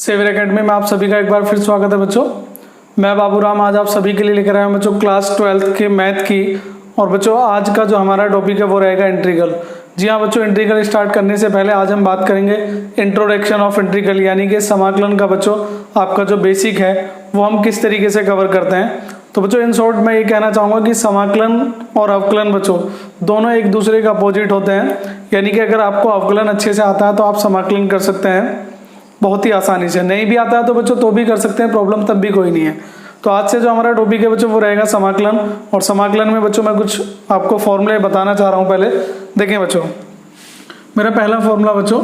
Saviour academy में आप सभी का एक बार फिर स्वागत है बच्चों। मैं बाबूराम आज आप सभी के लिए लेकर आया हूं बच्चों क्लास 12th के मैथ की। और बच्चों आज का जो हमारा टॉपिक है वो रहेगा इंटीग्रल। जी हाँ बच्चों, इंटीग्रल स्टार्ट करने से पहले आज हम बात करेंगे इंट्रोडक्शन ऑफ इंटीग्रल, यानी कि समाकलन का बच्चों आपका जो बेसिक है वो हम किस तरीके से कवर करते हैं। तो बच्चों इन शॉर्ट मैं ये कहना चाहूँगा कि समाकलन और अवकलन बच्चों दोनों एक दूसरे के अपोजिट होते हैं, यानी कि अगर आपको अवकलन अच्छे से आता है तो आप समाकलन कर सकते हैं बहुत ही आसानी से। नहीं भी आता है तो बच्चों तो भी कर सकते हैं, प्रॉब्लम तब भी कोई नहीं है। तो आज से जो हमारा टॉपिक है बच्चों वो रहेगा समाकलन। और समाकलन में बच्चों मैं कुछ आपको फॉर्मूले बताना चाह रहा हूँ। पहले देखें बच्चों, मेरा पहला फॉर्मूला बच्चों,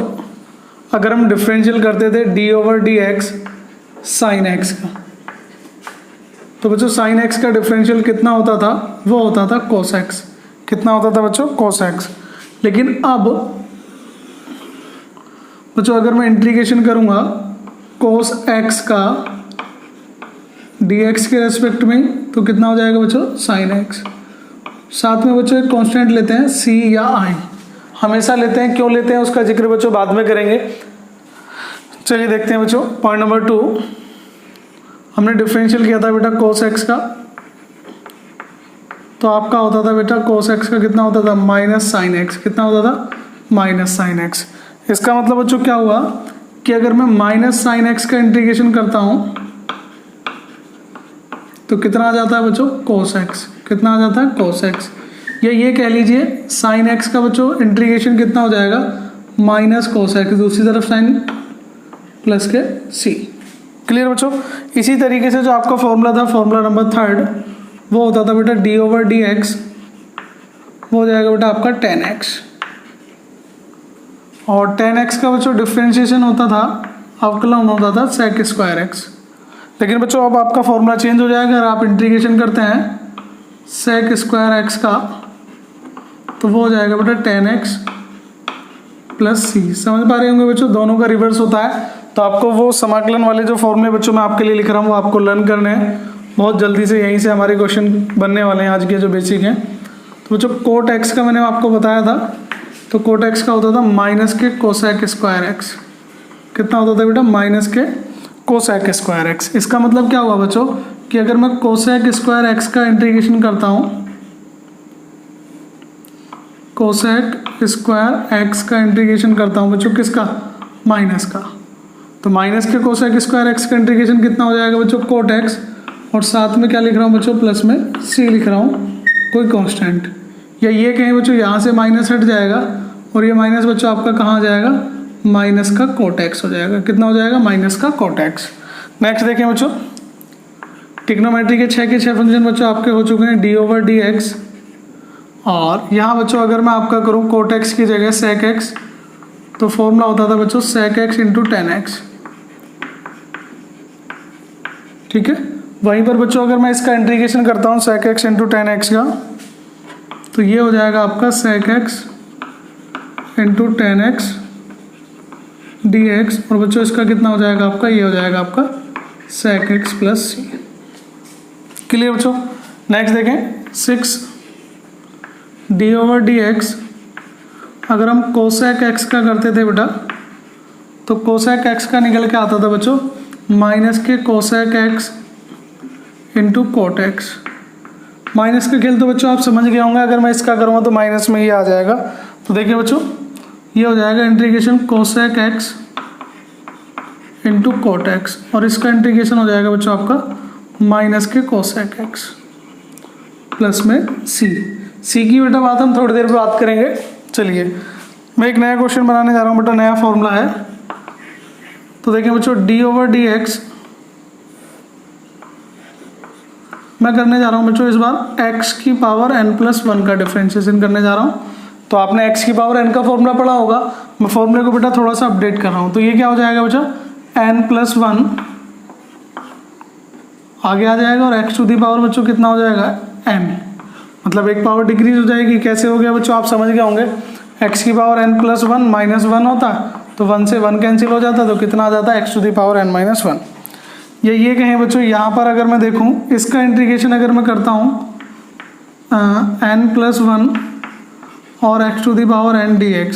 अगर हम डिफरेंशियल करते थे D over D x sine x का, तो बच्चों साइन एक्स का डिफरेंशियल कितना होता था, वो होता था कोस एक्स। कितना होता था बच्चों, कोस एक्स। लेकिन अब बच्चों अगर मैं इंटीग्रेशन करूंगा कोस एक्स का डी एक्स के रेस्पेक्ट में, तो कितना हो जाएगा बच्चों, साइन एक्स। साथ में बच्चों एक कांस्टेंट लेते हैं सी या आई, हमेशा लेते हैं। क्यों लेते हैं उसका जिक्र बच्चों बाद में करेंगे। चलिए देखते हैं बच्चों, पॉइंट नंबर 2, हमने डिफरेंशियल किया था बेटा कोस एक्स का, तो आपका होता था बेटा कोस एक्स का कितना होता था, माइनस साइन एक्स। कितना होता था, माइनस साइन एक्स। इसका मतलब बच्चों क्या हुआ कि अगर मैं माइनस साइन एक्स का इंटीग्रेशन करता हूं तो कितना आ जाता है बच्चों, कोस एक्स। कितना आ जाता है, कोस एक्स। या ये कह लीजिए साइन एक्स का बच्चों इंटीग्रेशन कितना हो जाएगा, माइनस कोस एक्स, दूसरी तरफ साइन प्लस के सी। क्लियर बच्चों। इसी तरीके से जो आपका फॉर्मूला था, फॉर्मूला नंबर 3 वो होता था बेटा डी ओवर डी एक्स, वो हो जाएगा बेटा आपका 10x। और 10x का बच्चों डिफ्रेंशिएशन होता था, अवकलन होता था सेक स्क्वायर एक्स। लेकिन बच्चों अब आपका फॉर्मूला चेंज हो जाएगा। अगर आप इंटीग्रेशन करते हैं सेक स्क्वायर एक्स का, तो वो हो जाएगा बेटा 10x प्लस सी। समझ पा रहे होंगे बच्चों, दोनों का रिवर्स होता है। तो आपको वो समाकलन वाले जो फॉर्मूले बच्चों मैं आपके लिए लिख रहा हूँ वो आपको लर्न करने हैं बहुत जल्दी से। यहीं से हमारे क्वेश्चन बनने वाले हैं आज के जो बेसिक हैं। तो बच्चों कोट एक्स का मैंने आपको बताया था, तो कोट एक्स का होता था माइनस के कोसेक स्क्वायर एक्स। कितना होता था बेटा, माइनस के कोसेक स्क्वायर एक्स। इसका मतलब क्या हुआ बच्चों कि अगर मैं कोसेक स्क्वायर एक्स का इंटीग्रेशन करता हूँ, कोसेक स्क्वायर एक्स का इंटीग्रेशन करता हूँ बच्चों किसका, माइनस का, तो माइनस के कोसेक स्क्वायर एक्स का इंटीग्रेशन कितना हो जाएगा बच्चों, कोट एक्स। और साथ में क्या लिख रहा हूँ बच्चों, प्लस में सी लिख रहा हूँ, कोई कांस्टेंट। या ये कहें बच्चों यहाँ से माइनस हट जाएगा और ये माइनस बच्चों आपका कहाँ आ जाएगा, माइनस का कोट एक्स हो जाएगा। कितना हो जाएगा, माइनस का कोट एक्स। नेक्स्ट देखें बच्चों, ट्रिग्नोमेट्री के 6 के 6 फंक्शन बच्चों आपके हो चुके हैं डी ओवर डी एक्स। और यहाँ बच्चों अगर मैं आपका करूँ कोट एक्स की जगह सेक एक्स, तो फॉर्मूला होता था बच्चों सेक एक्स इंटू 10x। ठीक है। वहीं पर बच्चों अगर मैं इसका इंटीग्रेशन करता हूँ सेक एक्स इंटू 10x का, तो ये हो जाएगा आपका सेक एक्स इंटू 10x dx। और बच्चों इसका कितना हो जाएगा आपका, ये हो जाएगा आपका सेक एक्स प्लस सी। क्लियर बच्चों। नेक्स्ट देखें 6 डी ओवर डी एक्स, अगर हम कोसेक एक्स का करते थे बेटा, तो कोसेक एक्स का निकल के आता था बच्चों माइनस के cosec x into cot x. Minus का खेल तो बच्चों आप समझ गए होंगे, अगर मैं इसका करूँगा तो माइनस में ये आ जाएगा। तो देखिए बच्चों ये हो जाएगा integration cosec x into cot x, और इसका इंटीग्रेशन हो जाएगा बच्चों आपका माइनस के कोसेक एक्स प्लस में सी की बेटा बात हम थोड़ी देर पे बात करेंगे। चलिए मैं एक नया क्वेश्चन बनाने जा रहा हूँ बेटा, नया फॉर्मूला है। तो देखिए बच्चों डी ओवर डी एक्स मैं करने जा रहा हूँ बच्चों इस बार एक्स की पावर n+1 का डिफरेंशिएशन करने जा रहा हूँ। तो आपने एक्स की पावर n का फॉर्मूला पढ़ा होगा, मैं फॉर्मूले को बेटा थोड़ा सा अपडेट कर रहा हूँ। तो ये क्या हो जाएगा बच्चों, n+1 आगे आ जाएगा और एक्स टू दी पावर बच्चों कितना हो जाएगा, n। मतलब एक पावर डिक्रीज हो जाएगी। कैसे हो गया बच्चों, आप समझ गए होंगे। एक्स की पावर n+1 -1 होता, तो 1 से 1 कैंसिल हो जाता, तो कितना आ जाता है, x to the power n-1। या ये कहें बच्चों यहाँ पर अगर मैं देखूँ इसका इंटीग्रेशन अगर मैं करता हूँ n+1 और x to the power n dx,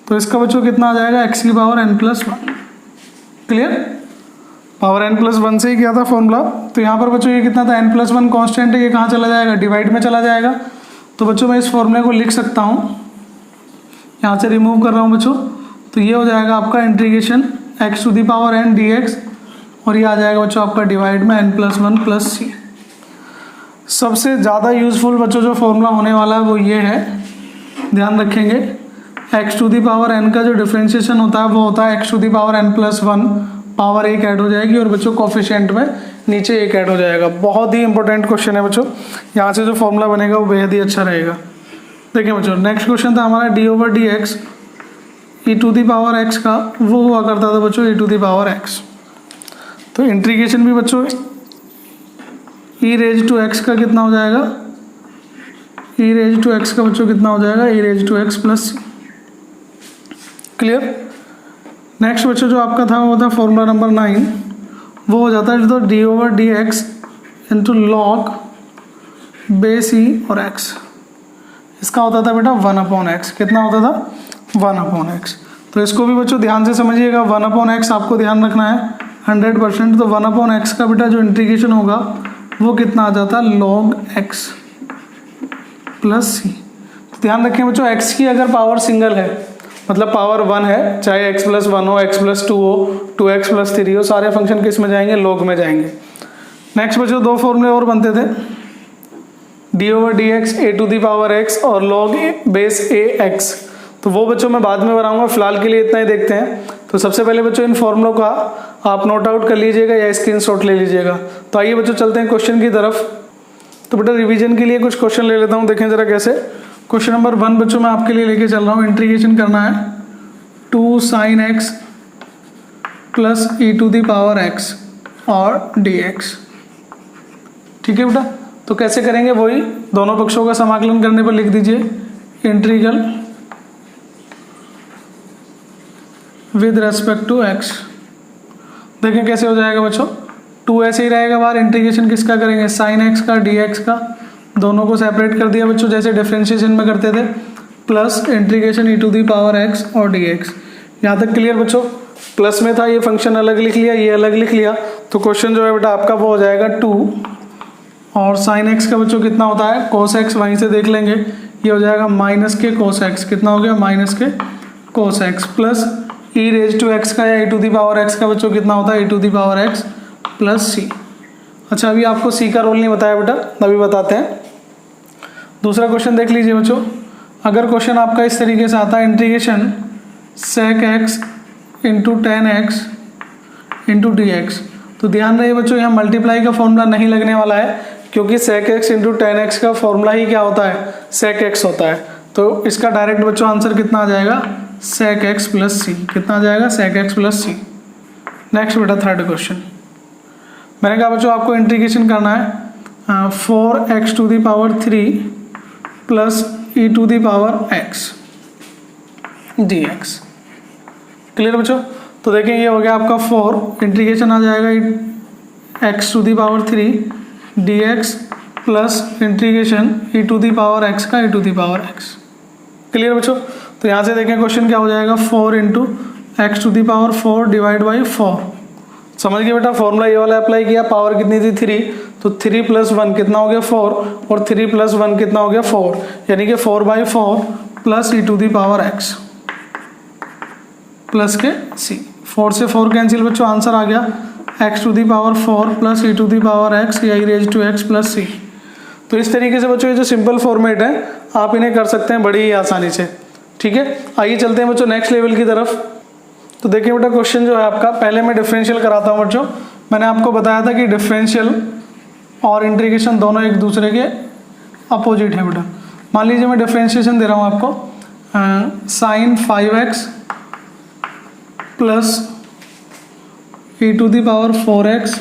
तो इसका बच्चों कितना आ जाएगा, एक्स की power n+1। Clear, power n+1 से ही किया था फॉर्मूला। तो यहाँ पर बच्चों ये कितना था, n+1 कांस्टेंट है, ये कहाँ चला जाएगा, डिवाइड में चला जाएगा। तो बच्चों मैं इस फॉर्मूले को लिख सकता हूँ, यहाँ से रिमूव कर रहा हूँ बच्चों, तो ये हो जाएगा आपका इंटीग्रेशन x⁴n dx, और ये आ जाएगा बच्चों आपका डिवाइड में n+1 + c। सबसे ज़्यादा यूजफुल बच्चों जो फॉर्मूला होने वाला है वो ये है, ध्यान रखेंगे, x⁴n का जो डिफ्रेंशिएशन होता है वो होता है x⁴n+1, पावर 1 ऐड हो जाएगी, और बच्चों कोफिशिएंट में नीचे 1 ऐड हो जाएगा। बहुत ही इंपॉर्टेंट क्वेश्चन है बच्चों, यहाँ से जो फॉर्मूला बनेगा वो बेहद ही अच्छा रहेगा। देखिए बच्चों, नेक्स्ट क्वेश्चन था हमारा d/dx e⁴x का, वो हुआ करता था बच्चों e⁴x। तो इंटीग्रेशन भी बच्चों e⁻x का कितना हो जाएगा, e⁻x का बच्चों कितना हो जाएगा, e⁻x + c। क्लियर। नेक्स्ट बच्चों जो आपका था वो था फॉर्मूला नंबर 9, वो हो जाता है तो d/dx × log बेस e और x, इसका होता था बेटा 1/x, कितना होता था, 1/x। तो इसको भी बच्चों ध्यान से समझिएगा, 1/x आपको ध्यान रखना है 100%। तो 1/x का बेटा जो इंटीग्रेशन होगा वो कितना आ जाता है, log x + c। ध्यान रखें बच्चों, x की अगर पावर सिंगल है, मतलब पावर 1 है, चाहे x+1 हो, x+2 हो, 2x + 3 हो, सारे फंक्शन किस में जाएंगे, log में जाएंगे। नेक्स्ट बच्चों दो फॉर्मूले और बनते थे, d/dx a⁴x और log बेस ax। तो वो बच्चों मैं बाद में बनाऊंगा, फिलहाल के लिए इतना ही देखते हैं। तो सबसे पहले बच्चों इन फॉर्मूलों का आप नोट आउट कर लीजिएगा या स्क्रीनशॉट ले लीजिएगा। तो आइए बच्चों चलते हैं क्वेश्चन की तरफ। तो बेटा रिवीजन के लिए कुछ क्वेश्चन ले लेता हूँ, देखें जरा कैसे। क्वेश्चन नंबर 1 बच्चों मैं आपके लिए लेके चल रहा हूँ, इंटीग्रेशन करना है 2 sin x + e⁴x और dx। ठीक है बेटा, तो कैसे करेंगे, वही दोनों पक्षों का समाकलन करने पर लिख दीजिए, integral with respect to x। देखें कैसे हो जाएगा बच्चों, 2 ऐसे ही रहेगा बाहर, इंटीग्रेशन किसका करेंगे, sin x का dx का, दोनों को सेपरेट कर दिया बच्चों जैसे डिफरेंशिएशन में करते थे, प्लस इंटीग्रेशन e⁴x और dx। यहाँ तक क्लियर बच्चों। प्लस में था, ये फंक्शन अलग लिख लिया, ये अलग लिख लिया, तो क्वेश्चन जो है बेटा आपका वो हो जाएगा 2, और sin x का बच्चों कितना होता है, cos x, वहीं से देख लेंगे, ये हो जाएगा -के cos x, कितना हो गया, -के cos x, प्लस e⁻x का या e⁴x का बच्चों कितना होता है, e⁴x + c। अच्छा अभी आपको c का रोल नहीं बताया बेटा, अभी बताते हैं। दूसरा क्वेश्चन देख लीजिए बच्चों, अगर क्वेश्चन आपका इस तरीके से आता है, integration sec x × tan x × dx। तो ध्यान रहे बच्चों, यहाँ मल्टीप्लाई का फॉर्मूला नहीं लगने वाला है, क्योंकि sec x × tan x का फॉर्मूला ही क्या होता है, sec x होता है। तो इसका डायरेक्ट बच्चों आंसर कितना आ जाएगा, sec x + c, कितना आ जाएगा, sec x + c। नेक्स्ट बेटा थर्ड क्वेश्चन, मैंने कहा बच्चों आपको इंटीग्रेशन करना है 4x⁴ + e⁴x dx। क्लियर बच्चों। तो देखें ये हो गया आपका 4, इंटीग्रेशन आ जाएगा x⁴ dx plus integration e⁴x का e⁴x। क्लियर बच्चों। तो यहाँ से देखें क्वेश्चन क्या हो जाएगा, 4 × x⁴ डिवाइड बाई 4। समझ गए बेटा, फॉर्मूला ये वाला अप्लाई किया, पावर कितनी थी 3, तो 3 + 1 कितना हो गया 4, और 3 + 1 कितना हो गया 4, यानी कि 4/4 प्लस e⁴x प्लस के c। 4 से 4 कैंसिल बच्चों, आंसर आ गया x⁴ प्लस e⁴x या e⁻x + c। तो इस तरीके से बच्चों ये जो सिंपल फॉर्मेट है आप इन्हें कर सकते हैं बड़ी ही आसानी से। ठीक है, आइए चलते हैं बच्चों नेक्स्ट लेवल की तरफ। तो देखिए बेटा क्वेश्चन जो है आपका, पहले मैं डिफरेंशियल कराता हूँ बच्चों। मैंने आपको बताया था कि डिफरेंशियल और इंटीग्रेशन दोनों एक दूसरे के अपोजिट है बेटा। मान लीजिए मैं डिफरेंशिएशन दे रहा हूँ आपको, sin 5x plus e⁴x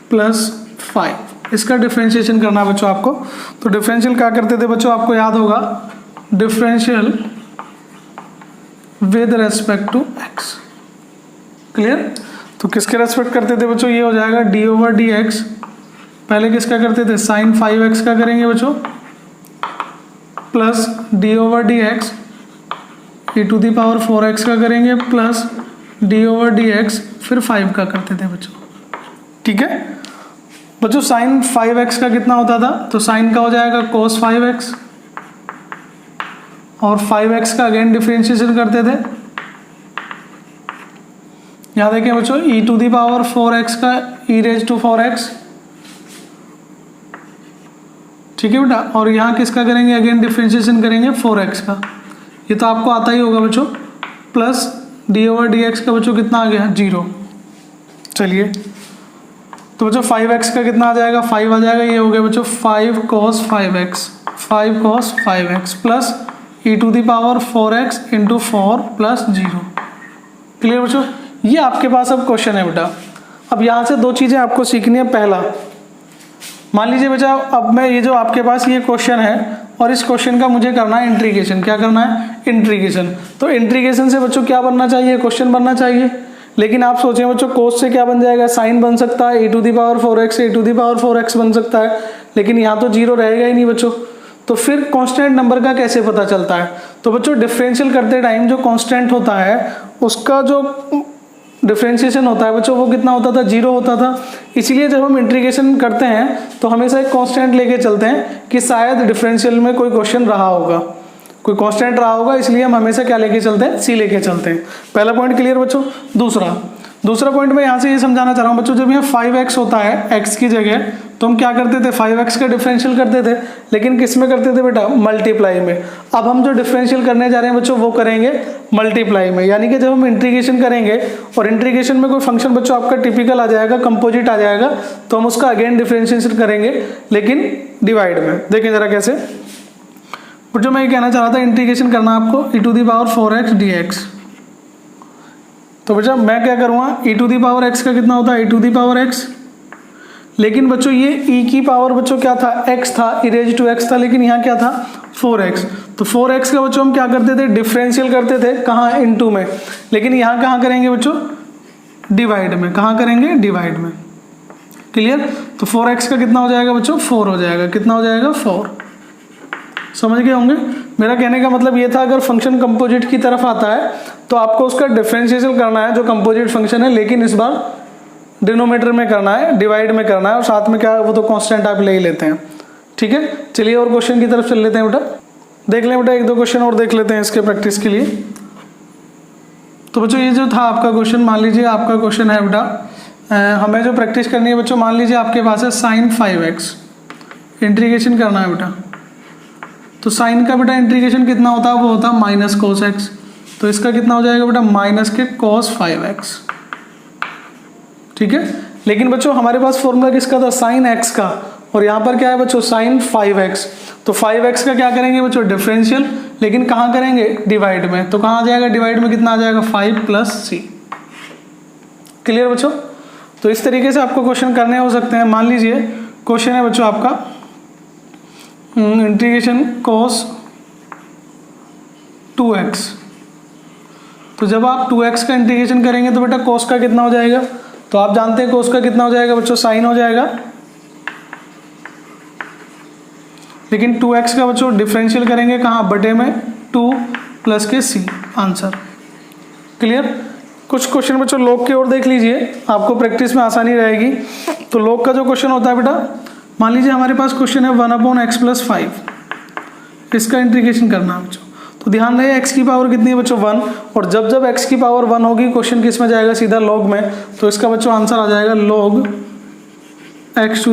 plus 5, इसका डिफरेंशिएशन करना है बच्चों आपको। तो डिफरेंशियल क्या करते थे बच्चों, आपको याद होगा, differential with respect to x। Clear. तो किसके रेस्पेक्ट करते थे बच्चों, ये हो जाएगा d/dx। पहले किसका करते थे, sin 5x का करेंगे बच्चों, प्लस d/dx e⁴x का करेंगे, प्लस d/dx फिर 5 का करते थे बच्चों। ठीक है बच्चों, साइन 5x का कितना होता था, तो साइन का हो जाएगा cos 5x, और 5x का अगेन डिफरेंशिएशन करते थे। यहाँ देखिए बच्चों, e⁴x का e⁴x, ठीक है बेटा, और यहाँ किसका करेंगे, अगेन डिफरेंशिएशन करेंगे 4x का, ये तो आपको आता ही होगा बच्चों, प्लस d/dx का बच्चों कितना आ गया 0। चलिए तो बच्चों 5x का कितना आ जाएगा, 5 आ जाएगा, ये हो गया बच्चों 5 cos 5x plus e⁴x into 4 plus 0। Clear बच्चों, ये आपके पास अब क्वेश्चन है बेटा। अब यहाँ से दो चीज़ें आपको सीखनी है। पहला, मान लीजिए बच्चा, अब मैं ये जो आपके पास ये क्वेश्चन है और इस क्वेश्चन का मुझे करना है इंटीग्रेशन। क्या करना है, इंटीग्रेशन। तो इंटीग्रेशन से बच्चों क्या बनना चाहिए, क्वेश्चन बनना चाहिए। लेकिन आप सोचें बच्चों, कोस से क्या बन जाएगा, साइन बन सकता है, e⁴x से e⁴x बन सकता है, लेकिन यहाँ तो 0 रहेगा ही नहीं बच्चों। तो फिर कांस्टेंट नंबर का कैसे पता चलता है, तो बच्चों डिफरेंशियल करते टाइम जो कांस्टेंट होता है उसका जो डिफरेंशिएशन होता है बच्चों वो कितना होता था, 0 होता था। इसीलिए जब हम इंटीग्रेशन करते हैं तो हमेशा एक कांस्टेंट लेके चलते हैं कि शायद डिफरेंशियल में कोई क्वेश्चन रहा होगा, कोई कांस्टेंट रहा होगा, इसलिए हम हमेशा क्या लेके चलते हैं, सी लेके चलते हैं। पहला पॉइंट क्लियर बच्चों। दूसरा पॉइंट मैं यहाँ से ये समझाना चाह रहा हूँ बच्चों, जब यहाँ 5x होता है x की जगह, तो हम क्या करते थे, 5x का डिफरेंशियल करते थे, लेकिन किस में करते थे बेटा, मल्टीप्लाई में। अब हम जो डिफरेंशियल करने जा रहे हैं बच्चों वो करेंगे मल्टीप्लाई में, यानी कि जब हम इंटीग्रेशन करेंगे और इंटीग्रेशन में कोई फंक्शन बच्चों आपका टिपिकल आ जाएगा, कंपोजिट आ जाएगा, तो हम उसका अगेन डिफरेंशिएशन करेंगे, लेकिन डिवाइड में। देखें जरा कैसे बच्चों, मैं ये कहना चाह रहा था इंटीग्रेशन करना आपको e⁴x dx। तो बच्चा मैं क्या करूँगा, e⁴x का कितना होता है, e⁴x, लेकिन बच्चों ये e की पावर बच्चों क्या था, x था, e⁻x था, लेकिन यहाँ क्या था 4x। तो 4x का बच्चों हम क्या करते थे, डिफरेंशियल करते थे, कहाँ, इनटू में, लेकिन यहाँ कहाँ करेंगे बच्चों, डिवाइड में। कहाँ करेंगे, डिवाइड में। क्लियर। तो 4x का कितना हो जाएगा बच्चों, 4 हो जाएगा। कितना हो जाएगा, 4। समझ गए होंगे। मेरा कहने का मतलब ये था, अगर फंक्शन कंपोजिट की तरफ आता है तो आपको उसका डिफरेंशिएशन करना है जो कंपोजिट फंक्शन है, लेकिन इस बार डिनोमिनेटर में करना है, डिवाइड में करना है, और साथ में क्या, वो तो कांस्टेंट आप ले ही लेते हैं। ठीक है, चलिए और क्वेश्चन की तरफ चल लेते हैं बेटा। देख लें बेटा, एक दो क्वेश्चन और देख लेते हैं इसके प्रैक्टिस के लिए। तो बच्चों ये जो था आपका क्वेश्चन, मान लीजिए आपका क्वेश्चन है बेटा, हमें जो प्रैक्टिस करनी है बच्चों, मान लीजिए आपके पास है साइन 5x, इंटीग्रेशन करना है बेटा। तो साइन का बेटा इंटीग्रेशन कितना होता है, वो होता है माइनस cos x। तो इसका कितना हो जाएगा बेटा, माइनस के cos 5x। ठीक है, लेकिन बच्चों हमारे पास फॉर्मूला किसका था, साइन x का, और यहाँ पर क्या है बच्चों, साइन 5x। तो 5x का क्या करेंगे बच्चों, डिफरेंशियल, लेकिन कहाँ करेंगे, डिवाइड में। तो कहाँ आ जाएगा, डिवाइड में कितना आ जाएगा, 5 + c। क्लियर बच्चों। तो इस तरीके से आपको क्वेश्चन करने हो सकते हैं। मान लीजिए क्वेश्चन है बच्चों आपका इंटीग्रेशन cos 2x। तो जब आप 2x का इंटीग्रेशन करेंगे तो बेटा cos का कितना हो जाएगा, तो आप जानते हैं cos का कितना हो जाएगा बच्चों, साइन हो जाएगा, लेकिन 2x का बच्चों डिफरेंशियल करेंगे कहाँ, बटे में 2 + के c। Answer clear. कुछ क्वेश्चन बच्चों लॉग की ओर देख लीजिए, आपको प्रैक्टिस में आसानी रहेगी। तो लॉग का जो क्वेश्चन होता है बेटा, मान लीजिए हमारे पास क्वेश्चन है 1/x + 5, इसका इंटीग्रेशन करना है बच्चों। तो ध्यान रहे x की पावर कितनी है बच्चों, 1, और जब जब x की पावर 1 होगी क्वेश्चन किस में जाएगा, सीधा लॉग में। तो इसका बच्चों आंसर आ जाएगा log x +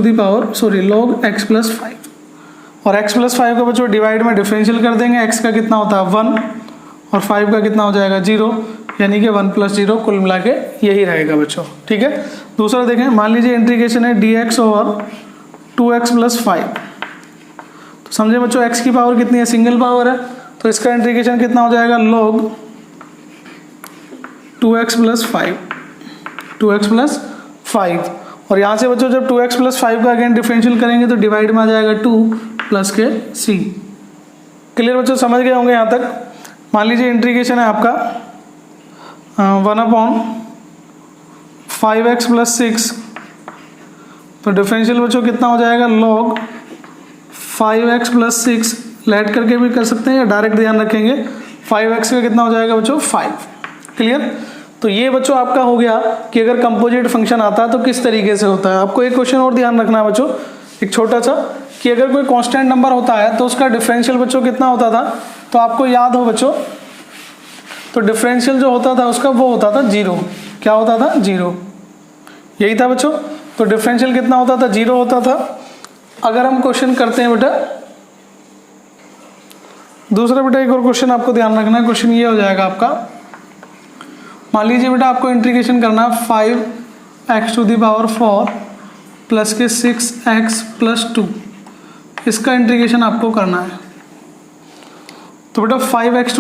5। और x + 5 का बच्चों डिवाइड में डिफरेंशियल कर देंगे, x का कितना होता है 1 और 5 का कितना हो जाएगा 0, यानी कि 1 + 0, कुल मिला के यही रहेगा बच्चों। ठीक है, दूसरा देखें, मान लीजिए इंटीग्रेशन है dx ओवर 2x + 5। तो समझे बच्चों x की पावर कितनी है, सिंगल पावर है, तो इसका इंटीग्रेशन कितना हो जाएगा, log 2x + 5। और यहाँ से बच्चों जब 2x + 5 का अगेन डिफरेंशियल करेंगे तो डिवाइड में आ जाएगा 2 + के c। क्लियर बच्चों, समझ गए होंगे यहाँ तक। मान लीजिए इंटीग्रेशन है आपका 1/5x + 6। तो डिफरेंशियल बच्चों कितना हो जाएगा, log 5x + 6, लेट करके भी कर सकते हैं या डायरेक्ट ध्यान रखेंगे, 5x का कितना हो जाएगा बच्चों 5। क्लियर। तो ये बच्चों आपका हो गया कि अगर कंपोजिट फंक्शन आता है तो किस तरीके से होता है। आपको एक क्वेश्चन और ध्यान रखना है बच्चों, एक छोटा सा, कि अगर कोई कांस्टेंट नंबर होता है तो उसका डिफरेंशियल बच्चों कितना होता था, तो आपको याद हो बच्चों, तो डिफरेंशियल जो होता था उसका वो होता था 0। क्या होता था? 0। यही था बच्चों। तो डिफरेंशियल कितना होता था? 0 होता था। अगर हम क्वेश्चन करते हैं बेटा दूसरा, बेटा एक और क्वेश्चन आपको ध्यान रखना है। क्वेश्चन ये हो जाएगा आपका, मान लीजिए बेटा आपको इंटीग्रेशन करना है 5x⁴ प्लस के 6x+2, इसका इंटीग्रेशन आपको करना है। तो बेटा 5x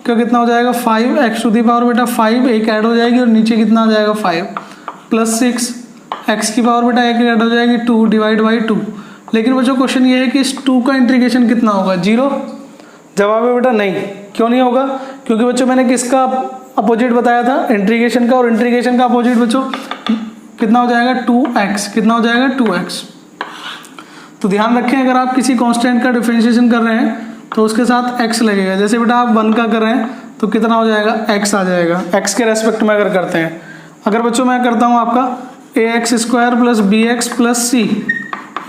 क्या कितना हो जाएगा? 5x बेटा 5 एक ऐड हो जाएगी और नीचे कितना आ जाएगा 5 प्लस 6x बेटा एक ऐड हो जाएगी 2 डिवाइड बाई 2। लेकिन बच्चों क्वेश्चन ये है कि इस 2 का इंटीग्रेशन कितना होगा? 0। जवाब है बेटा नहीं। क्यों नहीं होगा? क्योंकि बच्चों मैंने किसका अपोजिट बताया था? इंटीग्रेशन का, और इंटीग्रेशन का अपोजिट बच्चों कितना हो जाएगा? 2x। कितना हो जाएगा? 2x। तो ध्यान रखें, अगर आप किसी कांस्टेंट का डिफरेंशिएशन कर रहे हैं तो उसके साथ x लगेगा। जैसे बेटा आप 1 का कर रहे हैं तो कितना हो जाएगा? x आ जाएगा, x के रेस्पेक्ट में अगर करते हैं। अगर बच्चों मैं करता हूँ आपका ax² + bx + c,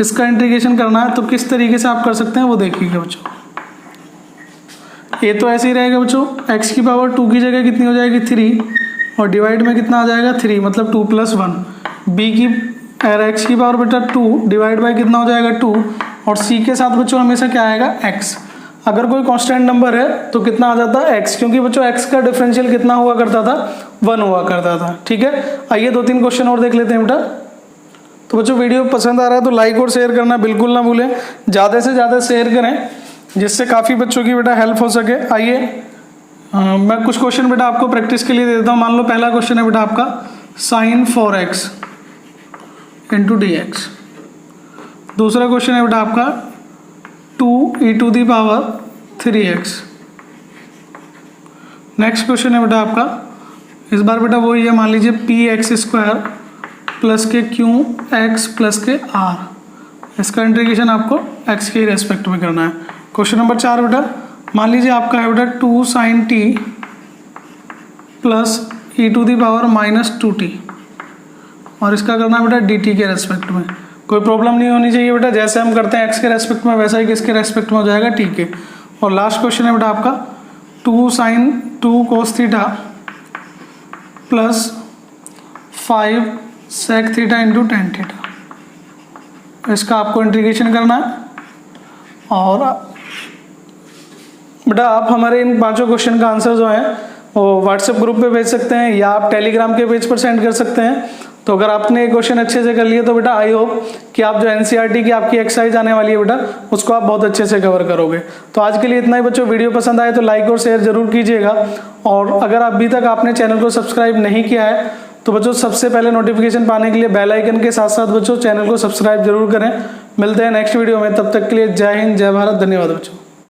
इसका इंटीग्रेशन करना है तो किस तरीके से आप कर सकते हैं वो देखिएगा बच्चों। ये तो ऐसे ही रहेगा बच्चों, x⁴ की जगह कितनी हो जाएगी? 3, और डिवाइड में कितना आ जाएगा? 3, मतलब 2 + 1। x⁴ बेटा 2 डिवाइड बाई कितना हो जाएगा? 2, और c के साथ बच्चों हमेशा क्या आएगा? x। अगर कोई कांस्टेंट नंबर है तो कितना आ जाता है? x, क्योंकि बच्चों x का डिफरेंशियल कितना हुआ करता था? 1 हुआ करता था। ठीक है, आइए 2-3 क्वेश्चन और देख लेते हैं बेटा। तो बच्चों वीडियो पसंद आ रहा है तो लाइक और शेयर करना बिल्कुल ना भूलें, ज़्यादा से ज़्यादा शेयर करें जिससे काफ़ी बच्चों की बेटा हेल्प हो सके। आइए मैं कुछ क्वेश्चन बेटा आपको प्रैक्टिस के लिए दे देता हूँ। मान लो पहला क्वेश्चन है बेटा आपका sin 4x × dx। दूसरा क्वेश्चन है बेटा आपका 2e⁻3x। नेक्स्ट क्वेश्चन है बेटा आपका, इस बार बेटा वही है, मान लीजिए px² प्लस के qx प्लस के r, इसका इंटीग्रेशन आपको x के रेस्पेक्ट में करना है। क्वेश्चन नंबर 4 बेटा, मान लीजिए आपका है बेटा 2 sin t प्लस e⁻−2t, और इसका करना है बेटा dt के रेस्पेक्ट में। कोई प्रॉब्लम नहीं होनी चाहिए बेटा, जैसे हम करते हैं x के रेस्पेक्ट में वैसा ही किसके रेस्पेक्ट में हो जाएगा? t के। और लास्ट क्वेश्चन है बेटा आपका 2 sin 2 cos θ plus 5 sec θ × tan θ, इसका आपको इंटीग्रेशन करना है। और बेटा आप हमारे इन 5 क्वेश्चन का आंसर जो है वो व्हाट्सएप ग्रुप पे भेज सकते हैं या आप टेलीग्राम के पेज पर सेंड कर सकते हैं। तो अगर आपने क्वेश्चन अच्छे से कर लिए तो बेटा आई होप कि आप जो एनसीईआरटी की आपकी एक्सरसाइज आने वाली है बेटा उसको आप बहुत अच्छे से कवर करोगे। तो आज के लिए इतना ही बच्चों, वीडियो पसंद आए तो लाइक और शेयर जरूर कीजिएगा। और अगर अभी तक आपने चैनल को सब्सक्राइब नहीं किया है तो बच्चों सबसे पहले नोटिफिकेशन पाने के लिए बेल आइकन के साथ साथ बच्चों चैनल को सब्सक्राइब जरूर करें। मिलते हैं नेक्स्ट वीडियो में, तब तक के लिए जय हिंद, जय भारत, धन्यवाद बच्चों।